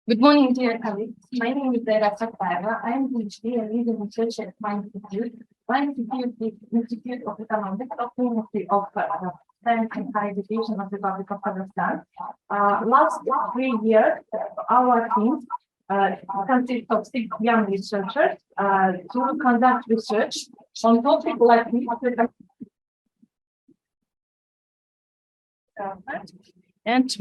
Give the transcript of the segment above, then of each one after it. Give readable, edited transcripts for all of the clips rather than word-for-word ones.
Good morning, dear colleagues. My name is Zaira SATPAYEVA. I am PhD and leading research at Myoung-Kil. Myoung-Kil is the Institute of Economics of the Ministry of Science and Higher Education of the Republic of Kazakhstan. Last 3 years, our team consists of 6 young researchers to conduct research on topics like and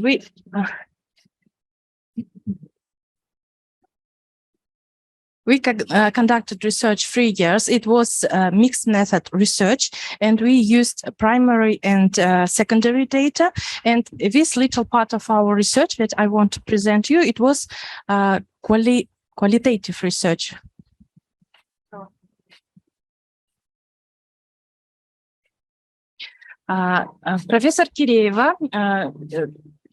we conducted research 3 years. It was mixed method research, and we used primary and secondary data. And this little part of our research that I want to present you, it was qualitative research. Professor Kireva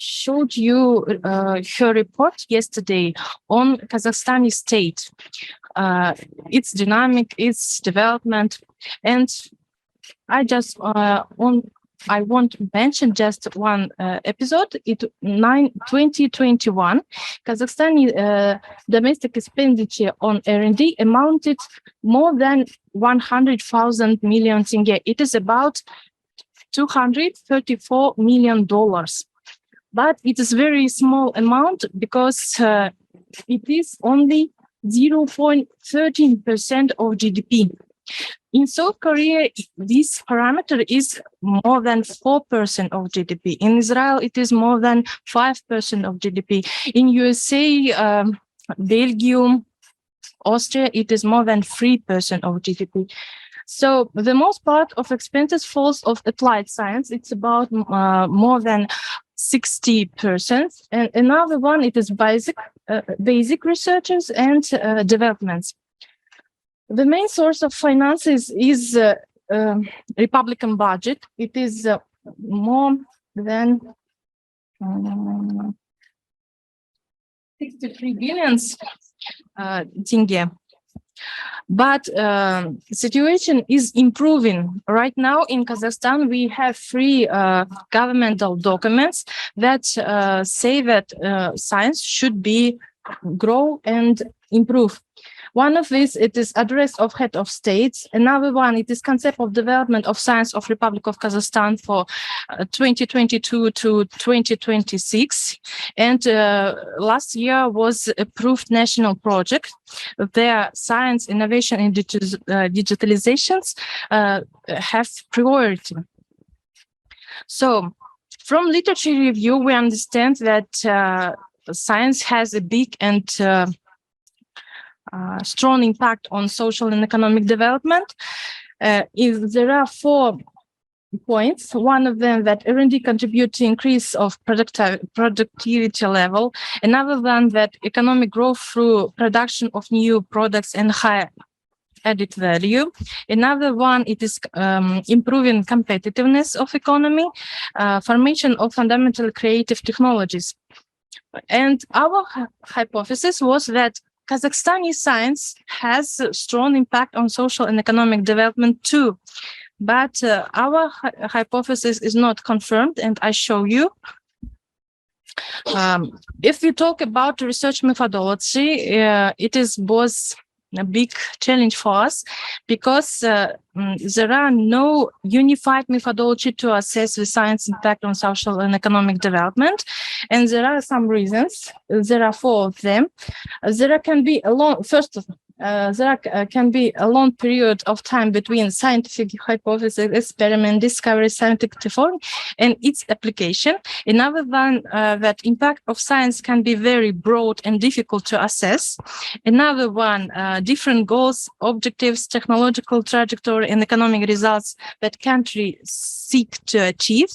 showed you her report yesterday on Kazakhstani state, its dynamic, its development, and I just I want to mention just one episode. 2021, Kazakhstani domestic expenditure on R&D amounted more than 100,000 million tenge. It is about $234 million. But it is very small amount because it is only 0.13% of GDP. In South Korea, this parameter is more than 4% of GDP. In Israel, it is more than 5% of GDP. In USA, Belgium, Austria, it is more than 3% of GDP. So the most part of expenses falls of applied science. It's about more than 60%. And another one, it is basic researches and developments. The main source of finances is Republican budget. It is more than 63 billion tenge. But situation is improving. Right now in Kazakhstan, we have 3 governmental documents that say that science should be grow and improve. One of these, it is address of head of states. Another one, it is concept of development of science of Republic of Kazakhstan for 2022 to 2026. And last year was approved national project. Their science, innovation, and digitalizations have priority. So from literature review, we understand that science has a big and strong impact on social and economic development. There are 4 points. One of them, that R&D contribute to increase of productivity level. Another one, that economic growth through production of new products and higher added value. Another one, it is improving competitiveness of economy, formation of fundamental creative technologies. And our hypothesis was that Kazakhstani science has a strong impact on social and economic development too. But our hypothesis is not confirmed, and I show you. If we talk about research methodology, it was a big challenge for us because there are no unified methodology to assess the science impact on social and economic development. And there are some reasons. There are 4 of them. There can be a long, there can be a long period of time between scientific hypothesis, experiment, discovery, scientific reform, and its application. Another one, that impact of science can be very broad and difficult to assess. Another one, different goals, objectives, technological trajectory, and economic results that countries seek to achieve.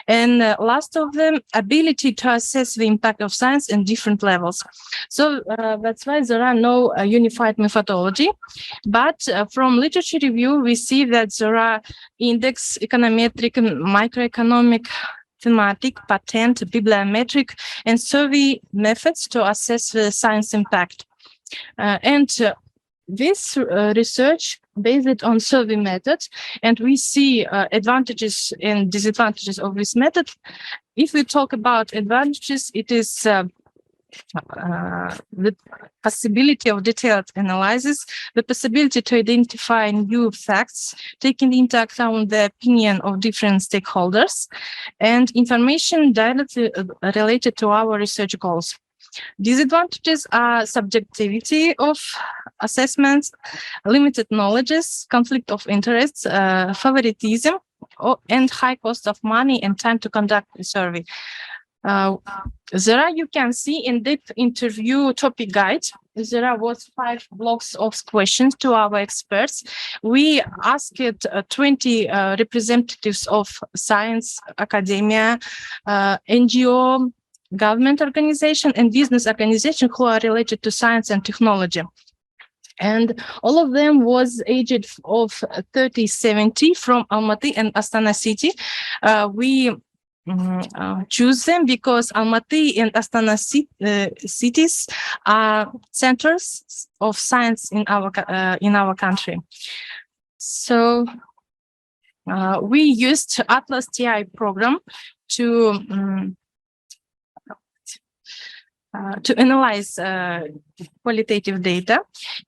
And last of them, ability to assess the impact of science in different levels. So that's why there are no unified methodology. But from literature review, we see that there are index, econometric, macroeconomic, thematic, patent, bibliometric, and survey methods to assess the science impact. This research based on survey methods, and we see advantages and disadvantages of this method. If we talk about advantages, it is the possibility of detailed analysis, the possibility to identify new facts, taking into account the opinion of different stakeholders, and information directly related to our research goals. Disadvantages are subjectivity of assessments, limited knowledges, conflict of interests, favoritism, and high cost of money and time to conduct the survey. There you can see in-depth interview topic guide. There was 5 blocks of questions to our experts. We asked 20 representatives of science, academia, NGO, government organization, and business organization who are related to science and technology. And all of them was aged of 30-70 from Almaty and Astana city. We choose them because Almaty and Astana cities are centers of science in our country. So we used Atlas TI program to analyze qualitative data,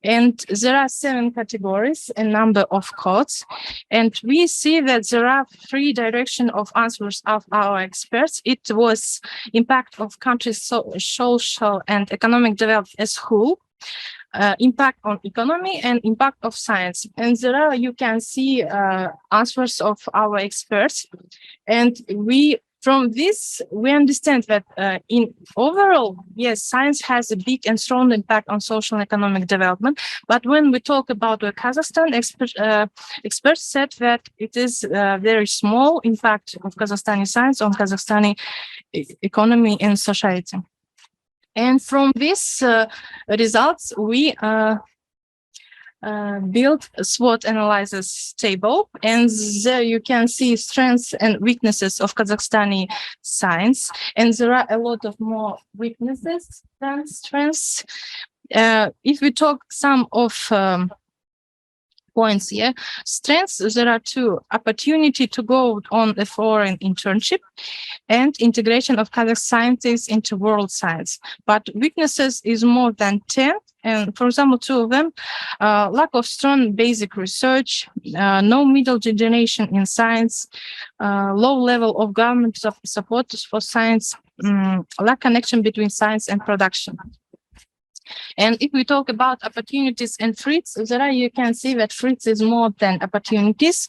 and there are 7 categories, a number of codes, and we see that there are 3 directions of answers of our experts. It was impact of countries' social and economic development as whole, impact on economy, and impact of science. And there you can see answers of our experts, and from this, we understand that in overall, yes, science has a big and strong impact on social and economic development. But when we talk about Kazakhstan, experts said that it is very small impact of Kazakhstani science on Kazakhstani economy and society. And from these results, we build a SWOT analysis table, and there you can see strengths and weaknesses of Kazakhstani science, and there are a lot of more weaknesses than strengths. If we talk some of points here, strengths, there are 2: opportunity to go on a foreign internship and integration of Kazakh scientists into world science. But weaknesses is more than 10. And for example, 2 of them, lack of strong basic research, no middle generation in science, low level of government support for science, lack connection between science and production. And if we talk about opportunities and threats, there you can see that threats is more than opportunities.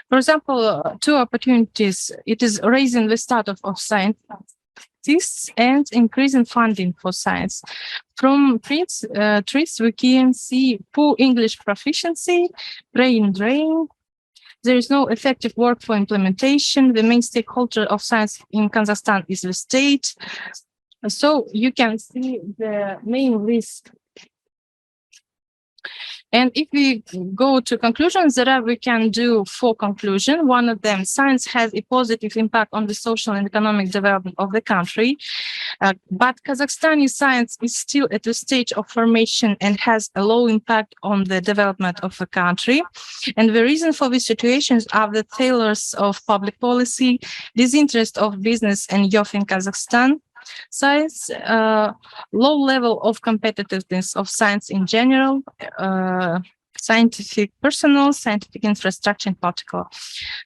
For example, 2 opportunities, it is raising the status of scientists and increasing funding for science. From threats, we can see poor English proficiency, brain drain. There is no effective work for implementation. The main stakeholder of science in Kazakhstan is the state. So you can see the main risk. And if we go to conclusions, there we can do 4 conclusions. One of them, science has a positive impact on the social and economic development of the country. But Kazakhstani science is still at the stage of formation and has a low impact on the development of the country. And the reason for these situations are the failures of public policy, disinterest of business and youth in Kazakhstan, science, low level of competitiveness of science in general, scientific personnel, scientific infrastructure in particular.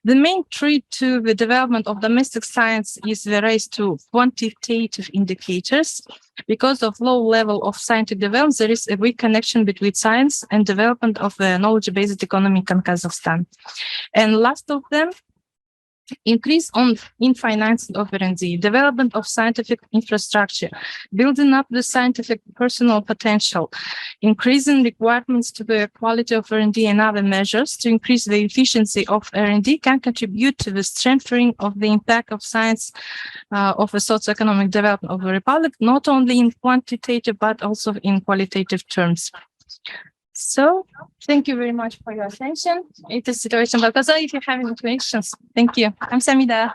The main threat to the development of domestic science is the race to quantitative indicators. Because of low level of scientific development, there is a weak connection between science and development of the knowledge-based economy in Kazakhstan. And last of them, increase in financing of R&D, development of scientific infrastructure, building up the scientific personal potential, increasing requirements to the quality of R&D and other measures to increase the efficiency of R&D can contribute to the strengthening of the impact of science of the socioeconomic development of the Republic, not only in quantitative but also in qualitative terms. So, thank you very much for your attention. It is situation, but also if you have any questions, thank you. I'm Samida.